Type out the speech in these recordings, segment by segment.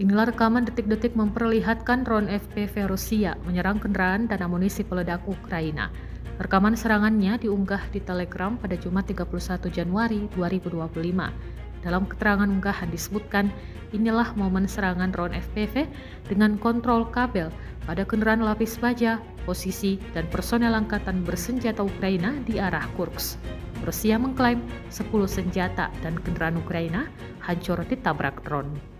Inilah rekaman detik-detik memperlihatkan drone FPV Rusia menyerang kendaraan dan amunisi peledak Ukraina. Rekaman serangannya diunggah di Telegram pada Jumat 31 Januari 2025. Dalam keterangan unggahan disebutkan, inilah momen serangan drone FPV dengan kontrol kabel pada kendaraan lapis baja, posisi, dan personel angkatan bersenjata Ukraina di arah Kursk. Rusia mengklaim 10 senjata dan kendaraan Ukraina hancur ditabrak drone.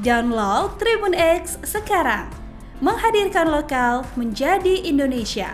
Download Tribun X sekarang, menghadirkan lokal menjadi Indonesia.